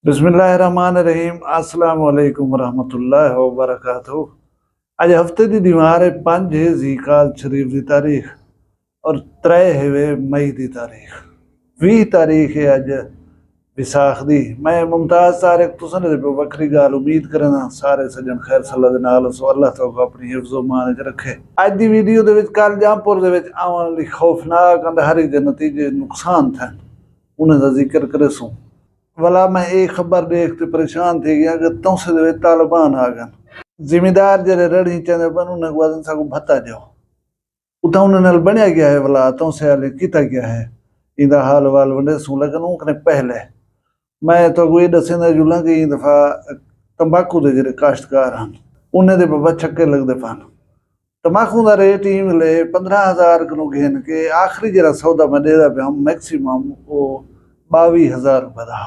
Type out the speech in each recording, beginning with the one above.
बिस्मिल्लाहिर्रहमानिर्रहीम अस्सलाम वालेकुम वरहमतुल्लाहि वबरकातुहू। अज हफ्ते की दीवार है 5 ज़ीकाल शरीफ की तारीख और 3 है मई की तारीख। 20 तारीख है अज विसाख दी। मैं मुमताज़ तारिक तुसन दे पे वक्री गाल उम्मीद करना सारे सज्जन खैर सल्ला दे नाल सो अल्लाह तआला अपनी हिफ्ज़ो मान च रखे। अज दी वीडियो दे विच कल जामपुर दे विच आवन वाली खौफनाक अंधारी दे नतीजे नुकसान थे उन्हें दा जिक्र करे सूं। वाला मैं एक खबर देखते परेशान थी गया कि तुमसे दे तालिबान आ गए जिम्मेदार जरे रड़ी चंदे बन उन्हें वजन सा को भत्ता जाओ उता उन्हें नल बनया गया है वाला तुमसे आले किता गया है इंदा हाल वाल वंडे सू लगन उनकने पहले मैं तो कोई दसे ना जुला कि इन दफा तंबाकू दे जरे काश्तकार हन उन्हें दे बाबा छक्के लगदे पान। तंबाकू दा रेट ही मिले 15,000 किलो घेन के आखिरी जरा सौदा में दे दा पे हम मैक्सिमम वो 22,000 रुपए दा।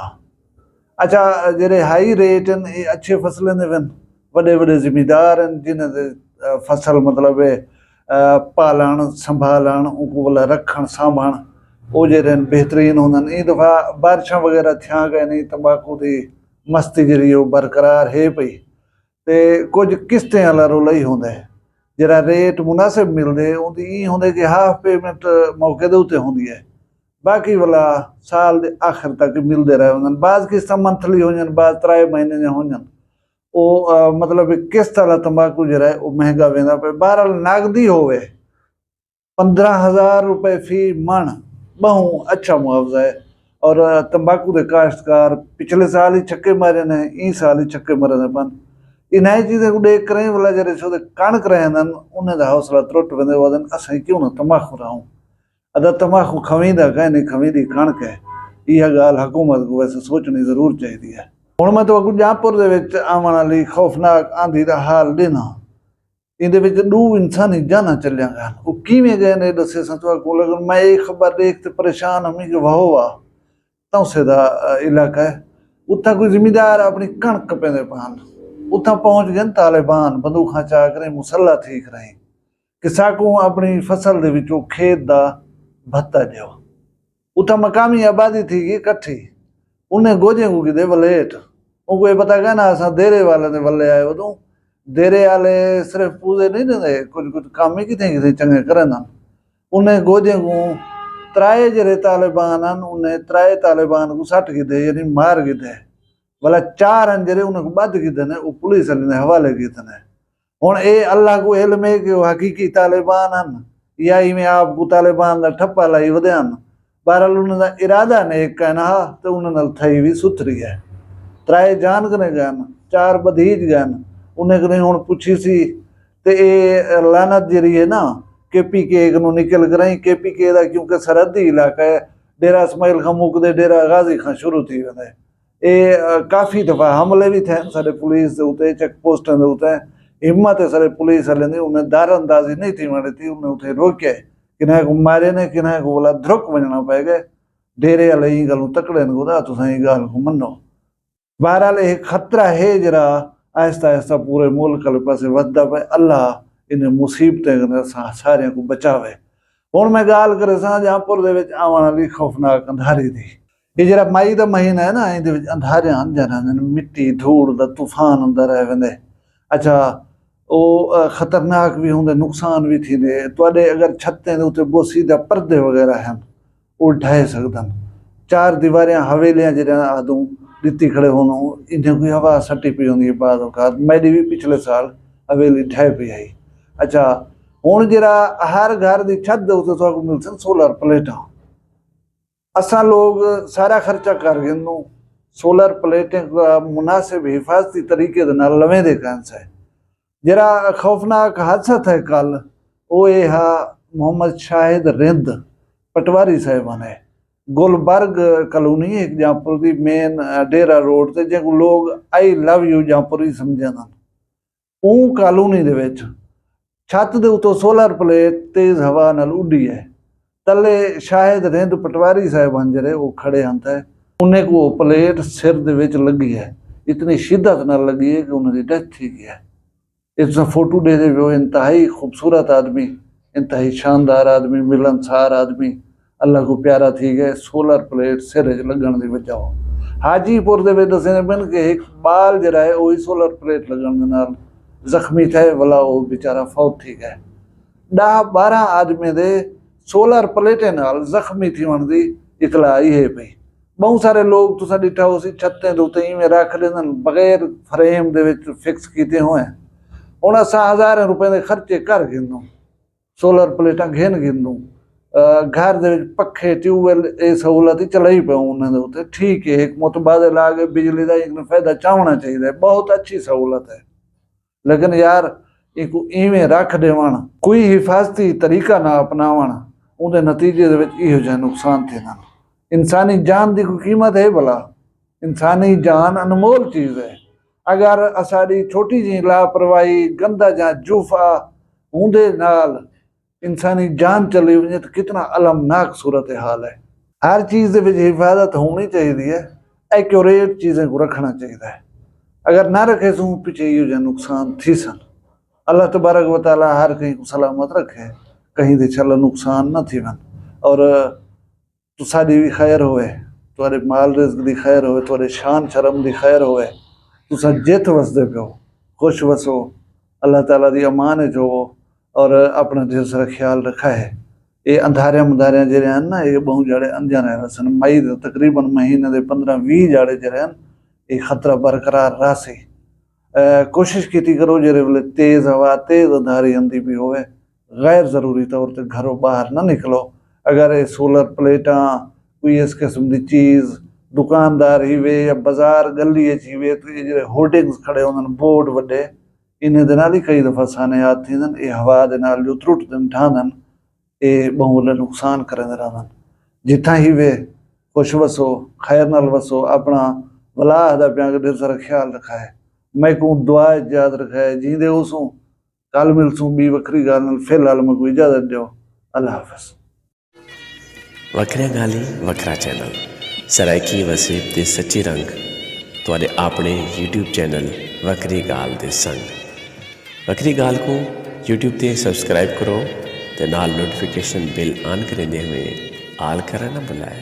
अच्छा जेरे हाई रेट हैं ये अच्छे फसलें दे वन बड़े बड़े जिम्मेदार हैं जिन्हें दे फसल मतलब है पालन संभालन उनको वाला रखन सामान वो जेरे बेहतरीन होंदन। ई दफा बारिशां वगैरह थियां गए नहीं तंबाकू दी मस्ती जरी वो बरकरार है पई ते कुछ किस्तें वाला रोला ही होंदा है जरा रेट मुनासिब मिलदे उंदी ई होंदे कि हाफ पेमेंट मौके दे उत्ते होंदी है बाकी वाला साल दे आखिर तक मिलते रहे होंगे। बाज़ किस्त मंथली हो बाज़ 3 महीने ने होंगे वो मतलब किस्त वाला तंबाकू जरा है वो महंगा वेंदा पे। बहरहाल नगदी होवे 15,000 रुपए फी मन बहु अच्छा मुआवजा है और तंबाकू के काश्तकार पिछले साल ही छक्के मारे ने ई साल ही छक्के मारे ने पन इन्हें चीज़ें को देख करें वाला जरे सो कणक रहे उन्हें हौसला त्रुट वेंदे वदन असें क्यों ना तंबाकू रहूं अदा तंबाकू खवींदा कह नहीं खवींदी कणक है यह गाल हुकूमत को वैसे सोचनी जरूर चाहिए है। हुण मैं तो जामपुर दे विच आवन वाली खौफनाक आंधी दा हाल देना इंदे विच 2 इंसानी जाना चलिया गया वो किवें गए ने दसे सतवा को लगन। मैं एक खबर देखते परेशान हमी कि वहोवा तौसे दा इलाका है उत्था कोई जिम्मेदार अपनी कणक पेंदे पान उत्था पहुंच गए तालिबान बंदूखां चा करें मुसल्ला ठीक रहे कि साकू अपनी फसल दे विचों खेत दा भत्ता जो उता मकामी आबादी थी कि कट्ठी उन्हें गोजे को दे वलेट उनको ये पता कहना असा देरे वाले ने वले आए वो देरे वाले सिर्फ पूजे नहीं देते कुछ कुछ काम ही किथे चंगे करें उन्हें गोजे को 3 जरे तालिबान उन्हें 3 तालिबान को सट की दे यानी मार की दे वाला 4 जरे उन्हें बद की दे वो पुलिस वाले ने हवाले की ने। हुण ये अल्लाह को इल्म है कि हकीकी तालिबान हैं या इवें आपको तालिबान का ठप्पा लाई वध्यान। बहरहाल उन्होंने इरादा ने एक कहना तो उन्होंने थई भी सुथरी है 3 जान कने गए 4 बधीज गए उन्हें कने हुण पुछी सी ते ये लानत जरी है ना KPK को निकल कराई KPK का क्योंकि सरहदी इलाका है डेरा इस्माइल खां मुकदे डेरा गाजी खां शुरू थी वेंदे ये काफ़ी दफ़ा हमले भी थे साडे पुलिस के उत्ते चेक पोस्टां के उत्ते हिम्मत है सारे पुलिस वाले ने उन्हें दार अंदाजी नहीं थी मारी थी उन्हें उठे रोके किन्हें को मारे ने किन्हें को बोला ध्रुक वजना पै गए डेरे वाले ही गल तकड़े ने गोदा तुम ये गल को मनो। बहरहाल एक खतरा है जरा आहिस्ता आहिस्ता पूरे मुल्क वाले पासे वधदा पे अल्लाह इन्हें मुसीबतें सारे को बचावे। हुण मैं गाल करे सा जामपुर दे विच आवन वाली खौफनाक अंधारी दी ये जरा मई दा महीना है ना इहदे विच अंधारियां जरा मिट्टी धूड़ दा तूफान अंदर रह वेंदे। अच्छा वो खतरनाक भी होंगे नुकसान भी थी दे अगर छत्तें उत्ते बोसीदा पर्दे वगैरह हैं वो ढाए सकदन 4 दीवारें हवेलियां जरा आदू दित्ती खड़े होना इन्हें कोई हवा सटी पी होंगी बाद औकात मेरी भी पिछले साल हवेली ढाए पी आई। अच्छा हुण जरा हर घर की छत दे उत्ते तुहानू मिल सन सोलर प्लेटां असा लोग सारा खर्चा कर गए सोलर प्लेटें मुनासिब हिफाजती तरीके दे नाल लवें दे कांस है। जरा खौफनाक हादसा था कल वो ये हा मोहम्मद शाहिद रिंद पटवारी साहिबान है गुलबर्ग कॉलोनी एक जामपुर की मेन डेरा रोड से जो लोग आई लव यू जामपुर ही समझन ऊ कॉलोनी दे विच छत दे उत्तों सोलर प्लेट तेज हवा नाल उड़ी है तले शाहिद रिंद पटवारी साहिबान जरे वो खड़े हैं उन्हें को प्लेट सिर दे विच लगी है इतनी शिद्दत नाल लगी है कि उन्होंने डेथ थी गई है। इस फोटो दे दे वो इंतहाई खूबसूरत आदमी इंतहाई शानदार आदमी मिलनसार आदमी अल्लाह को प्यारा थी गए सोलर प्लेट सिर लगन की वजह हाजीपुर ਦੇ ਵਿੱਚ ਦੱਸੇ ਨੇ ਕਿ ਇੱਕ ਬਾਲ ਜਿਹੜਾ ਹੈ ਉਹ ਸੋਲਰ ਪਲੇਟ ਲੱਗਣ ਦੇ ਨਾਲ ਜ਼ਖਮੀ थे वाला वो बेचारा फौत थी गए। 10-12 आदमी दे सोलर प्लेटें नाल जख्मी थी होने की इतला आई है पई। बहुत सारे लोग तुसा डिठा हो सी छत्तें दे उत्ते इवें रख देंदे बगैर फ्रेम दे विच फिक्स कीते होए। हुण असां हज़ारां रुपए दे खर्चे कर गिनूं, सोलर प्लेटां घिन गिनूं, घर दे विच पखे ट्यूबवैल ये सहूलत ही चलाई पे उन्हां दे उत्ते ठीक है। एक मुतबादल आ गए बिजली का एक फायदा चाहना चाहिए, बहुत अच्छी सहूलत है, लेकिन यार एक इवें रख देवण कोई हिफाजती तरीका ना अपनावण उहदे नतीजे दे विच इहो जिहा नुकसान थिंदा। इंसानी जान की कोई कीमत है भला? इंसानी जान अनमोल चीज़ है। अगर असाडी छोटी जी लापरवाही गंदा जा जुफा उहदे नाल इंसानी जान चली वजे तो कितना अलमनाक सूरत हाल है। हर चीज़ दे विच हिफाजत होनी चाहिए है, एक्यूरेट चीज़ें को रखना चाहिए है। अगर ना रखे सूं पिछे इहो जिहा नुकसान थी सन। अल्लाह तबारक व तआला हर कहीं को सलामत रखे, कहीं दे चल नुकसान न थी वन और तुसाडी भी खैर होए, तुहाडे माल रिज़्क दी खैर होए, तुहाडे शान शर्म दी खैर होए, तुसा जित वसदे पियो खुश वसो, अल्लाह ताला दी अमान जो और अपना दिल सारा ख्याल रखा है। ये अंधारियां मुंधारियां जेह्ड़े हैं ना ये बहुत जड़े अंधिया रहे वसन। मई दे तकरीबन महीने दे 15-20 जाड़े जेह्ड़े हैं ये खतरा बरकरार रहा सी। कोशिश की करो जेरे वेले तेज़ हवा तेज़ अंधारी आंदी भी होवे गैर ज़रूरी तौर पर घरों बाहर ना निकलो। अगर ये सोलर प्लेटां कोई इस किस्म की चीज़ दुकानदार ही वे या बाजार गली ही वे तो ये जो होर्डिंग्स खड़े होंदे बोर्ड वड्डे इन्हें दे नाल ही कई दफ़ा साने याद थींदन। ये हवा दे नाल जो त्रुटदन ठांदन ये बहुत नुकसान करंदे रहंदन। जिथा ही वे खुश वसो खैर नाल वसो, अपना वलाह दा प्यार दिल सारा ख्याल रखा है। मैं को दुआ याद रखा है जींदे उसू कल मिलसूं बी वखरी गाल नाल। फिलहाल मैं कोई इजाजत दियो, अल्लाह हाफिज़। वखरिया गाली वखरा चैनल सराइकी वसीब दे सच्ची रंग तुहाडे अपने यूट्यूब चैनल वखरी गाल दे संग। वखरी गाल को यूट्यूब ते सब्सक्राइब करो ते नाल नोटिफिकेशन बिल ऑन करेंदे हुए आल करना ना भुलाए।